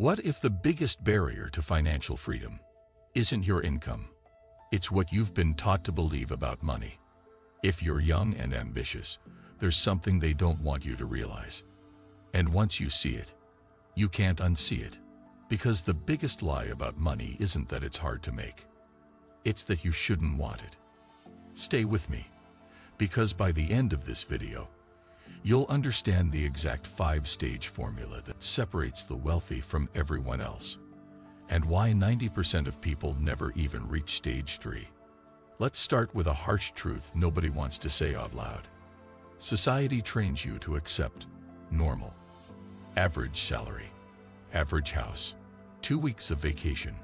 What if the biggest barrier to financial freedom isn't your income? It's what you've been taught to believe about money. If you're young and ambitious, there's something they don't want you to realize. And once you see it, you can't unsee it. Because the biggest lie about money isn't that it's hard to make. It's that you shouldn't want it. Stay with me, because by the end of this video, you'll understand the exact 5-stage formula that separates the wealthy from everyone else, and why 90% of people never even reach stage 3. Let's start with a harsh truth nobody wants to say out loud. Society trains you to accept normal, average salary, average house, 2 weeks of vacation,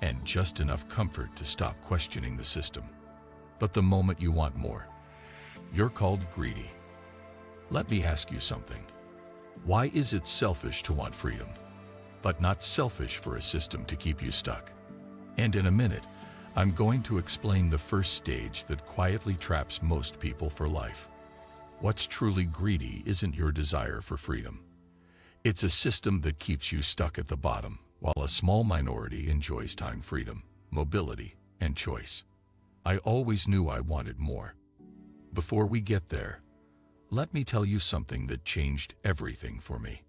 and just enough comfort to stop questioning the system. But the moment you want more, you're called greedy. Let me ask you something. Why is it selfish to want freedom, but not selfish for a system to keep you stuck? And in a minute, I'm going to explain the first stage that quietly traps most people for life. What's truly greedy isn't your desire for freedom. It's a system that keeps you stuck at the bottom, while a small minority enjoys time, freedom, mobility, and choice. I always knew I wanted more. Before we get there, let me tell you something that changed everything for me.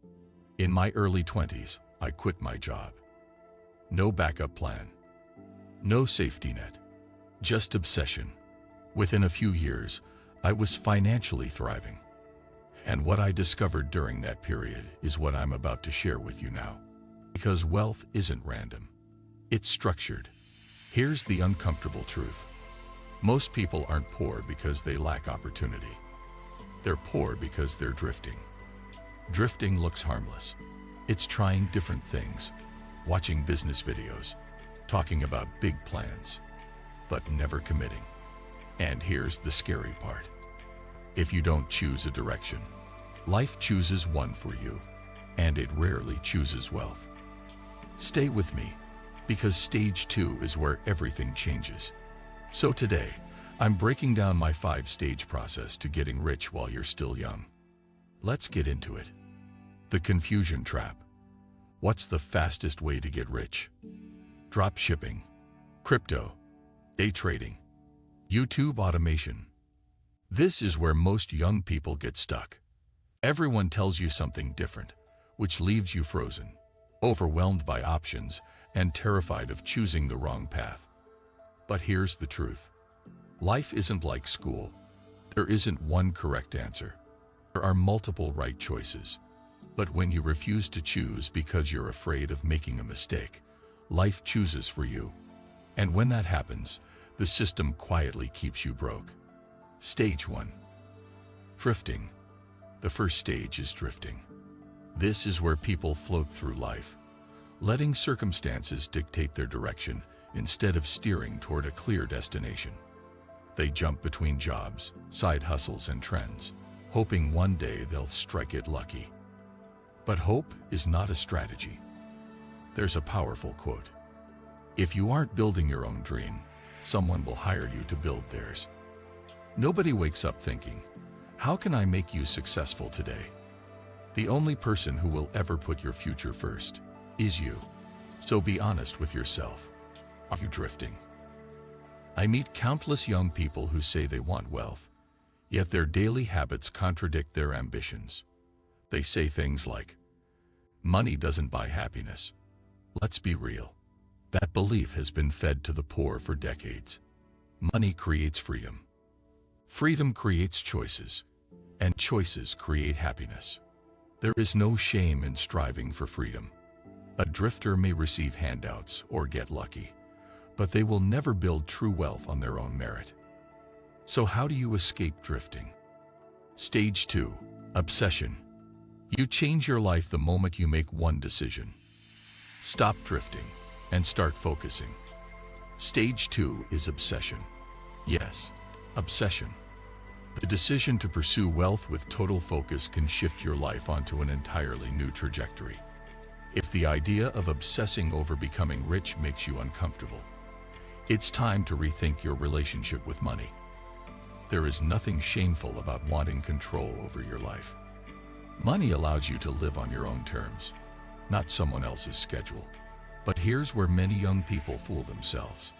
In my early 20s, I quit my job. No backup plan. No safety net. Just obsession. Within a few years, I was financially thriving. And what I discovered during that period is what I'm about to share with you now. Because wealth isn't random. It's structured. Here's the uncomfortable truth. Most people aren't poor because they lack opportunity. They're poor because they're drifting. Drifting looks harmless. It's trying different things, watching business videos, talking about big plans, but never committing. And here's the scary part. If you don't choose a direction, life chooses one for you, and it rarely chooses wealth. Stay with me, because stage 2 is where everything changes. So today, I'm breaking down my 5-stage process to getting rich while you're still young. Let's get into it. The confusion trap. What's the fastest way to get rich? Drop shipping, crypto, day trading, YouTube automation. This is where most young people get stuck. Everyone tells you something different, which leaves you frozen, overwhelmed by options, and terrified of choosing the wrong path. But here's the truth. Life isn't like school. There isn't one correct answer. There are multiple right choices. But when you refuse to choose because you're afraid of making a mistake, life chooses for you. And when that happens, the system quietly keeps you broke. Stage 1. Drifting. The first stage is drifting. This is where people float through life, letting circumstances dictate their direction instead of steering toward a clear destination. They jump between jobs, side hustles, and trends, hoping one day they'll strike it lucky. But hope is not a strategy. There's a powerful quote. If you aren't building your own dream, someone will hire you to build theirs. Nobody wakes up thinking, how can I make you successful today? The only person who will ever put your future first is you. So be honest with yourself. Are you drifting? I meet countless young people who say they want wealth, yet their daily habits contradict their ambitions. They say things like, money doesn't buy happiness. Let's be real. That belief has been fed to the poor for decades. Money creates freedom. Freedom creates choices, and choices create happiness. There is no shame in striving for freedom. A drifter may receive handouts or get lucky, but they will never build true wealth on their own merit. So how do you escape drifting? Stage 2. Obsession. You change your life the moment you make one decision. Stop drifting and start focusing. Stage 2 is obsession. Yes, obsession. The decision to pursue wealth with total focus can shift your life onto an entirely new trajectory. If the idea of obsessing over becoming rich makes you uncomfortable, it's time to rethink your relationship with money. There is nothing shameful about wanting control over your life. Money allows you to live on your own terms. not someone else's schedule. But here's where many young people fool themselves.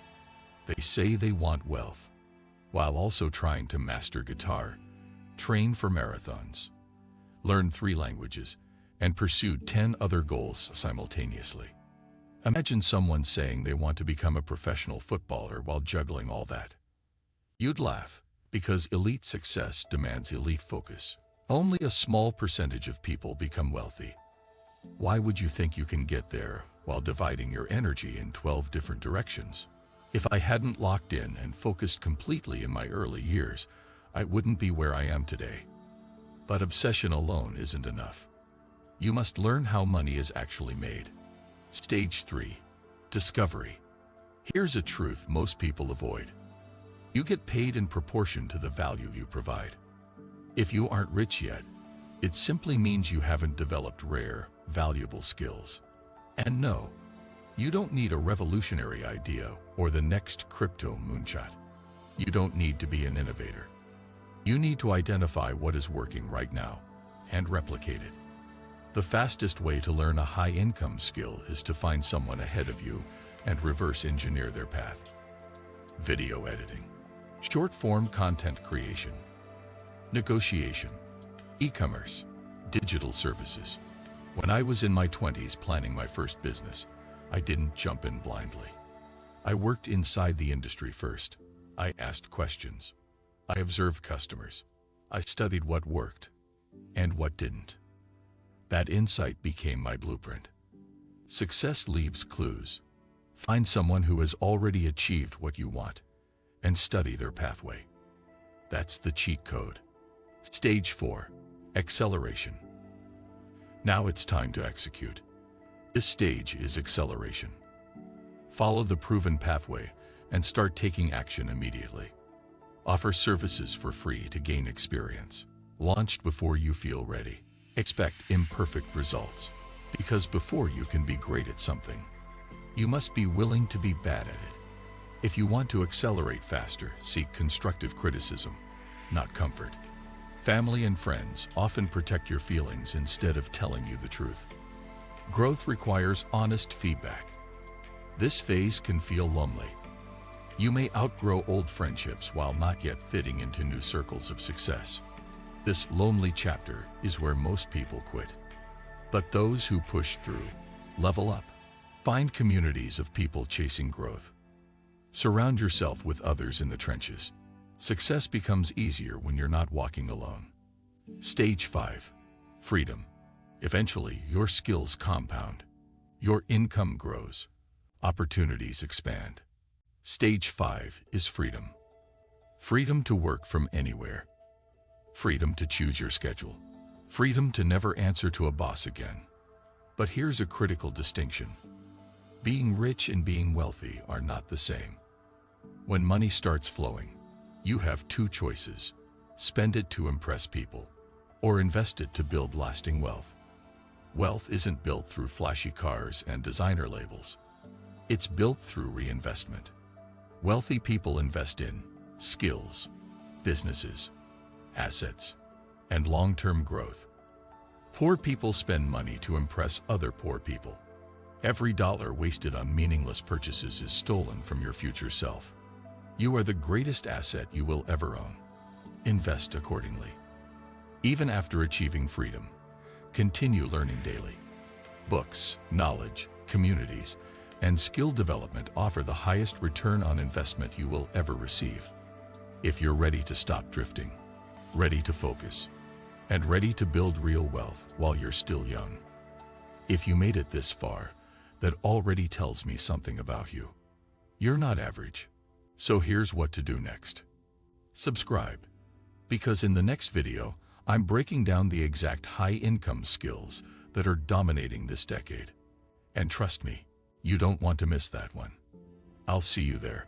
They say they want wealth, while also trying to master guitar, train for marathons, learn 3 languages, and pursue 10 other goals simultaneously. Imagine someone saying they want to become a professional footballer while juggling all that. You'd laugh, because elite success demands elite focus. Only a small percentage of people become wealthy. Why would you think you can get there while dividing your energy in 12 different directions? If I hadn't locked in and focused completely in my early years, I wouldn't be where I am today. But obsession alone isn't enough. You must learn how money is actually made. Stage 3. Discovery. Here's a truth most people avoid. You get paid in proportion to the value you provide. If you aren't rich yet, it simply means you haven't developed rare, valuable skills. And no, you don't need a revolutionary idea or the next crypto moonshot. You don't need to be an innovator. You need to identify what is working right now and replicate it. The fastest way to learn a high-income skill is to find someone ahead of you and reverse engineer their path. Video editing, short-form content creation, negotiation, e-commerce, digital services. When I was in my 20s planning my first business, I didn't jump in blindly. I worked inside the industry first. I asked questions. I observed customers. I studied what worked and what didn't. That insight became my blueprint. Success leaves clues. Find someone who has already achieved what you want and study their pathway. That's the cheat code. Stage 4. Acceleration. Now it's time to execute. This stage is acceleration. Follow the proven pathway and start taking action immediately. Offer services for free to gain experience. Launch before you feel ready. Expect imperfect results, because before you can be great at something, you must be willing to be bad at it. If you want to accelerate faster, seek constructive criticism, not comfort. Family and friends often protect your feelings instead of telling you the truth. Growth requires honest feedback. This phase can feel lonely. You may outgrow old friendships while not yet fitting into new circles of success. This lonely chapter is where most people quit. But those who push through, level up. Find communities of people chasing growth. Surround yourself with others in the trenches. Success becomes easier when you're not walking alone. Stage 5. Freedom. Eventually, your skills compound. Your income grows. Opportunities expand. Stage 5 is freedom. Freedom to work from anywhere. Freedom to choose your schedule. Freedom to never answer to a boss again. But here's a critical distinction. Being rich and being wealthy are not the same. When money starts flowing, you have 2 choices. Spend it to impress people, or invest it to build lasting wealth. Wealth isn't built through flashy cars and designer labels. It's built through reinvestment. Wealthy people invest in skills, businesses, assets, and long-term growth. Poor people spend money to impress other poor people. Every dollar wasted on meaningless purchases is stolen from your future self. You are the greatest asset you will ever own. Invest accordingly. Even after achieving freedom, continue learning daily. Books, knowledge, communities, and skill development offer the highest return on investment you will ever receive. If you're ready to stop drifting, ready to focus, and ready to build real wealth while you're still young. If you made it this far, that already tells me something about you. You're not average. So here's what to do next. Subscribe, because in the next video, I'm breaking down the exact high-income skills that are dominating this decade. And trust me, you don't want to miss that one. I'll see you there.